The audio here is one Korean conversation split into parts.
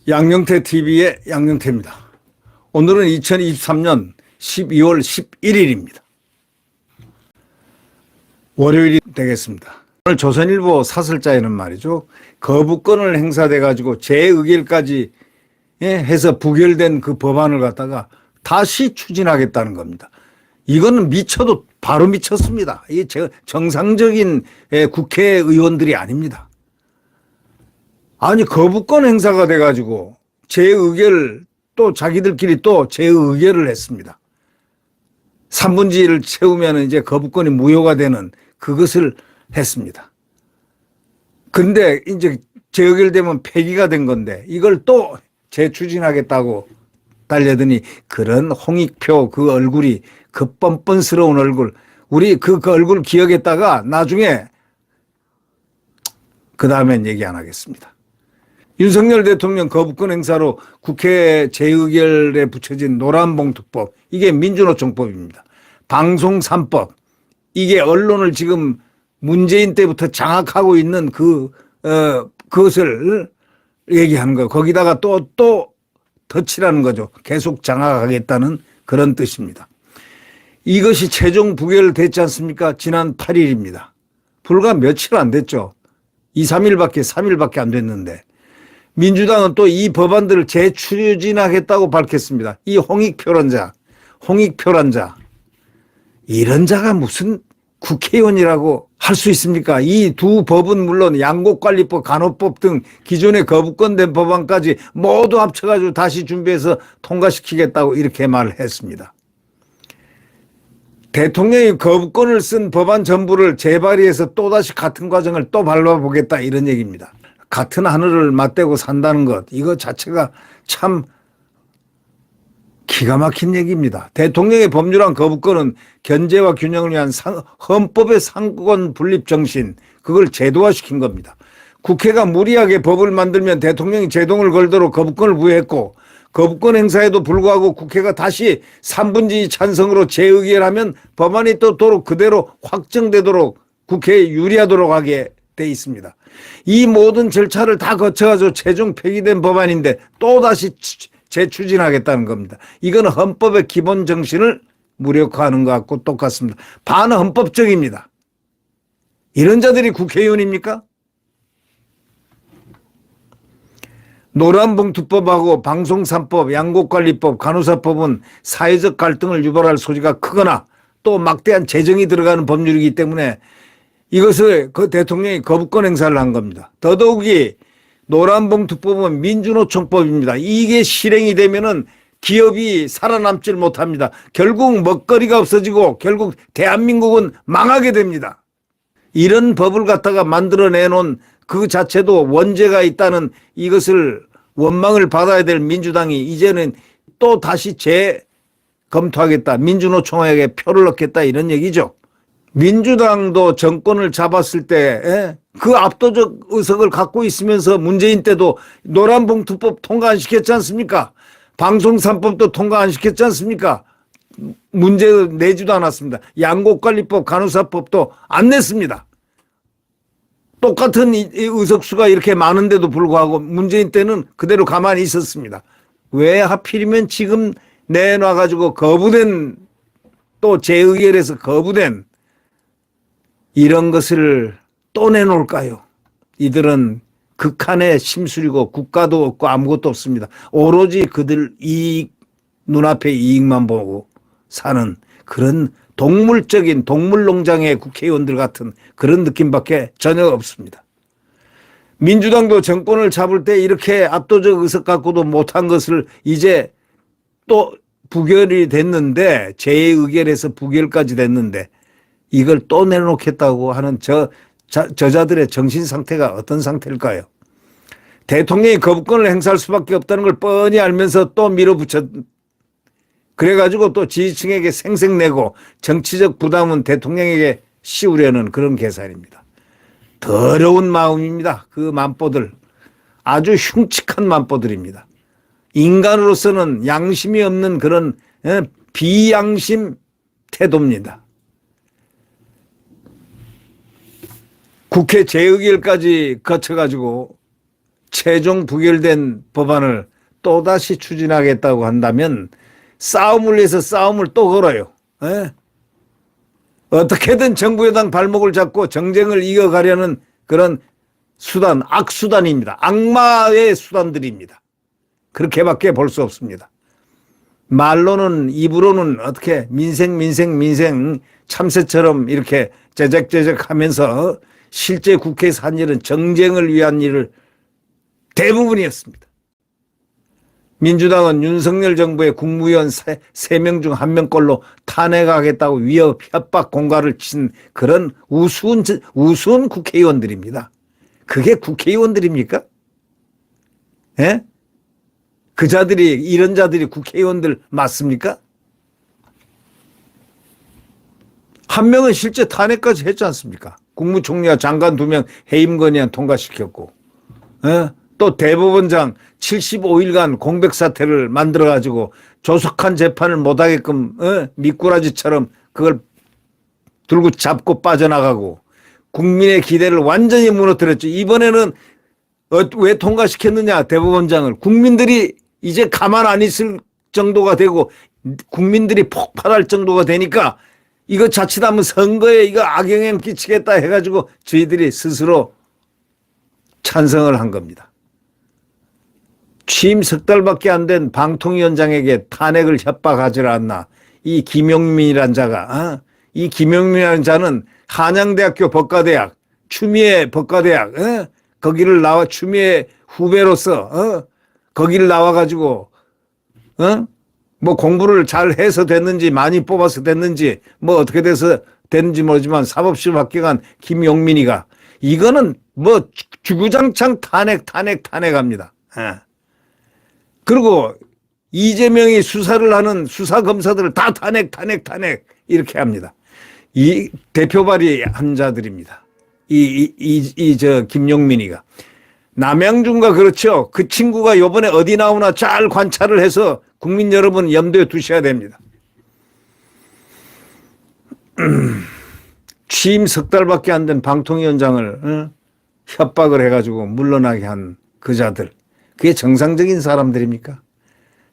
양영태 TV의 양영태입니다. 오늘은 2023년 12월 11일입니다. 월요일이 되겠습니다. 오늘 조선일보 사설자에는 말이죠, 거부권을 행사돼 가지고 재의결까지 해서 부결된 그 법안을 갖다가 다시 추진하겠다는 겁니다. 이거는 미쳐도 바로 미쳤습니다. 이게 정상적인 국회의원들이 아닙니다. 아니, 거부권 행사가 돼가지고 재의결, 또 자기들끼리 또 재의결을 했습니다. 3분지를 채우면 이제 거부권이 무효가 되는 그것을 했습니다. 근데 이제 재의결되면 폐기가 된 건데 이걸 또 재추진하겠다고 달려더니 그런 홍익표 그 얼굴이, 그 뻔뻔스러운 얼굴, 우리 그 얼굴 기억했다가 나중에 그 다음엔 얘기 안 하겠습니다. 윤석열 대통령 거부권 행사로 국회 재의결에 붙여진 노란봉투법, 이게 민주노총법입니다. 방송 3법, 이게 언론을 지금 문재인 때부터 장악하고 있는 그것을 얘기하는 거예요. 거기다가 또 덧칠하는 거죠. 계속 장악하겠다는 그런 뜻입니다. 이것이 최종 부결됐지 않습니까? 지난 8일입니다. 불과 며칠 안 됐죠. 3일밖에 안 됐는데. 민주당은 또 이 법안들을 재추진하겠다고 밝혔습니다. 이 홍익표란 자, 이런 자가 무슨 국회의원이라고 할 수 있습니까? 이 두 법은 물론 양곡관리법, 간호법 등 기존에 거부권된 법안까지 모두 합쳐가지고 다시 준비해서 통과시키겠다고 이렇게 말을 했습니다. 대통령이 거부권을 쓴 법안 전부를 재발의해서 또다시 같은 과정을 또 밟아보겠다, 이런 얘기입니다. 같은 하늘을 맞대고 산다는 것, 이거 자체가 참 기가 막힌 얘기입니다. 대통령의 법률안 거부권은 견제와 균형을 위한 헌법의 상권 분립 정신, 그걸 제도화시킨 겁니다. 국회가 무리하게 법을 만들면 대통령이 제동을 걸도록 거부권을 부여했고, 거부권 행사에도 불구하고 국회가 다시 3분지 찬성으로 재의결하면 법안이 또 그대로 확정되도록 국회에 유리하도록 하게 돼 있습니다. 이 모든 절차를 다 거쳐가지고 최종 폐기된 법안인데 또다시 재추진하겠다는 겁니다. 이건 헌법의 기본 정신을 무력화하는 것 같고 똑같습니다. 반헌법적입니다. 이런 자들이 국회의원입니까? 노란봉투법하고 방송 3법, 양곡관리법, 간호사법은 사회적 갈등을 유발할 소지가 크거나 또 막대한 재정이 들어가는 법률이기 때문에 이것을 그 대통령이 거부권 행사를 한 겁니다. 더더욱이 노란봉투법은 민주노총법입니다. 이게 실행이 되면은 기업이 살아남질 못합니다. 결국 먹거리가 없어지고 결국 대한민국은 망하게 됩니다. 이런 법을 갖다가 만들어내놓은 그 자체도 원죄가 있다는 이것을 원망을 받아야 될 민주당이 이제는 또 다시 재검토하겠다, 민주노총에게 표를 넣겠다, 이런 얘기죠. 민주당도 정권을 잡았을 때 그 압도적 의석을 갖고 있으면서 문재인 때도 노란봉투법 통과 안 시켰지 않습니까? 방송 3법도 통과 안 시켰지 않습니까? 문제 내지도 않았습니다. 양곡관리법, 간호사법도 안 냈습니다. 똑같은 의석수가 이렇게 많은데도 불구하고 문재인 때는 그대로 가만히 있었습니다. 왜 하필이면 지금 내놔가지고 거부된, 또 재의결에서 거부된 이런 것을 또 내놓을까요? 이들은 극한의 심술이고 국가도 없고 아무것도 없습니다. 오로지 그들 이익, 눈앞의 이익만 보고 사는 그런 동물적인 동물농장의 국회의원들 같은 그런 느낌밖에 전혀 없습니다. 민주당도 정권을 잡을 때 이렇게 압도적 의석 갖고도 못한 것을 이제 또 부결이 됐는데, 재의결에서 부결까지 됐는데 이걸 또 내놓겠다고 하는 저자들의 정신 상태가 어떤 상태일까요? 대통령이 거부권을 행사할 수밖에 없다는 걸 뻔히 알면서 또 밀어붙여, 그래가지고 또 지지층에게 생색내고 정치적 부담은 대통령에게 씌우려는 그런 계산입니다. 더러운 마음입니다. 그 만보들, 아주 흉측한 만보들입니다. 인간으로서는 양심이 없는 그런 비양심 태도입니다. 국회 재의결까지 거쳐가지고 최종 부결된 법안을 또다시 추진하겠다고 한다면 싸움을 위해서 싸움을 또 걸어요. 에? 어떻게든 정부 여당 발목을 잡고 정쟁을 이어가려는 그런 수단, 악수단입니다. 악마의 수단들입니다. 그렇게밖에 볼 수 없습니다. 말로는, 입으로는 어떻게 민생 참새처럼 이렇게 제작제작 하면서 실제 국회에서 한 일은 정쟁을 위한 일을 대부분이었습니다. 민주당은 윤석열 정부의 국무위원 3명 중 1명꼴로 탄핵하겠다고 위협, 협박, 공갈을 친 그런 우스운 국회의원들입니다. 그게 국회의원들입니까? 예? 그 자들이, 이런 자들이 국회의원들 맞습니까? 한 명은 실제 탄핵까지 했지 않습니까? 국무총리와 장관 2명 해임 건의안 통과시켰고, 예? 또 대법원장 75일간 공백 사태를 만들어가지고 조속한 재판을 못하게끔 미꾸라지처럼 그걸 들고 잡고 빠져나가고 국민의 기대를 완전히 무너뜨렸죠. 이번에는 왜 통과시켰느냐, 대법원장을. 국민들이 이제 가만 안 있을 정도가 되고 국민들이 폭발할 정도가 되니까 이거 자칫하면 선거에 이거 악영향 끼치겠다 해가지고 저희들이 스스로 찬성을 한 겁니다. 취임 3달밖에 안 된 방통위원장에게 탄핵을 협박하지 않나. 이 김용민이란 자가, 이 김용민이라는 자는 한양대학교 법과대학, 추미애 법과대학, 거기를 나와 추미애 후배로서, 거기를 나와가지고, 뭐 공부를 잘 해서 됐는지, 많이 뽑아서 됐는지, 뭐 어떻게 돼서 됐는지 모르지만 사법시험 합격한 김용민이가, 이거는 뭐 주구장창 탄핵합니다. 그리고 이재명이 수사를 하는 수사검사들을 다 탄핵 이렇게 합니다. 이 대표 발의한 자들입니다. 저 김용민이가. 남양준과 그렇죠. 그 친구가 요번에 어디 나오나 잘 관찰을 해서 국민 여러분 염두에 두셔야 됩니다. 취임 3달밖에 안 된 방통위원장을 협박을 해가지고 물러나게 한 그 자들. 그게 정상적인 사람들입니까?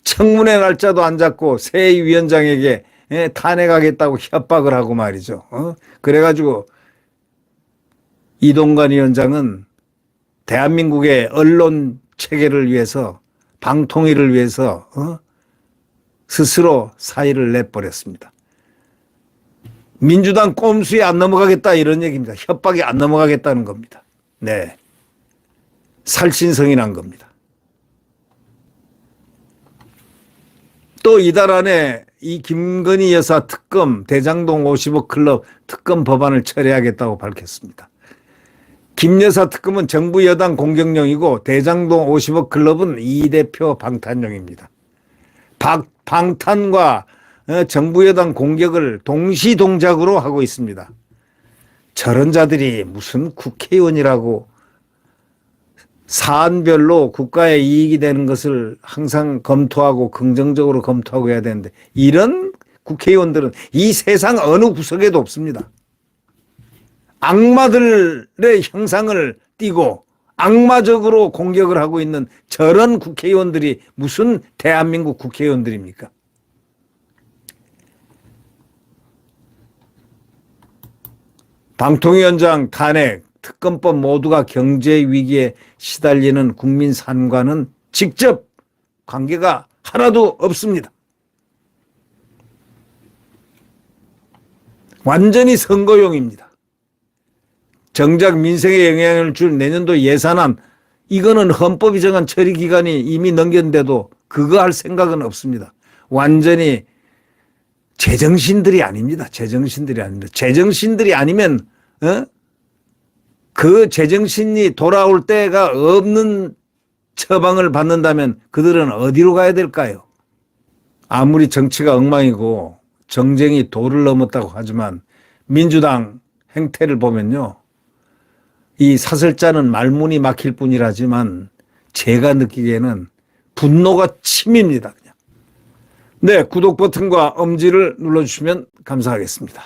청문회 날짜도 안 잡고 새 위원장에게 탄핵하겠다고 협박을 하고 말이죠. 그래가지고 이동관 위원장은 대한민국의 언론 체계를 위해서, 방통위를 위해서 스스로 사의를 내버렸습니다. 민주당 꼼수에 안 넘어가겠다 이런 얘기입니다. 협박에 안 넘어가겠다는 겁니다. 네, 살신성인한 겁니다. 또 이달 안에 이 김건희 여사 특검, 대장동 50억 클럽 특검 법안을 처리하겠다고 밝혔습니다. 김 여사 특검은 정부 여당 공격용이고 대장동 50억 클럽은 이 대표 방탄용입니다. 방탄과 정부 여당 공격을 동시동작으로 하고 있습니다. 저런 자들이 무슨 국회의원이라고, 사안별로 국가에 이익이 되는 것을 항상 검토하고 긍정적으로 검토하고 해야 되는데 이런 국회의원들은 이 세상 어느 구석에도 없습니다. 악마들의 형상을 띠고 악마적으로 공격을 하고 있는 저런 국회의원들이 무슨 대한민국 국회의원들입니까? 방통위원장 탄핵, 특검법 모두가 경제 위기에 시달리는 국민 산과는 직접 관계가 하나도 없습니다. 완전히 선거용입니다. 정작 민생에 영향을 줄 내년도 예산안, 이거는 헌법이 정한 처리 기간이 이미 넘겼는데도 그거 할 생각은 없습니다. 완전히 제정신들이 아닙니다. 제정신들이 아닙니다. 제정신들이 아니면 그 제정신이 돌아올 때가 없는 처방을 받는다면 그들은 어디로 가야 될까요? 아무리 정치가 엉망이고 정쟁이 도를 넘었다고 하지만 민주당 행태를 보면요, 이 사설자는 말문이 막힐 뿐이라지만 제가 느끼기에는 분노가 침입니다. 그냥. 네, 구독 버튼과 엄지를 눌러주시면 감사하겠습니다.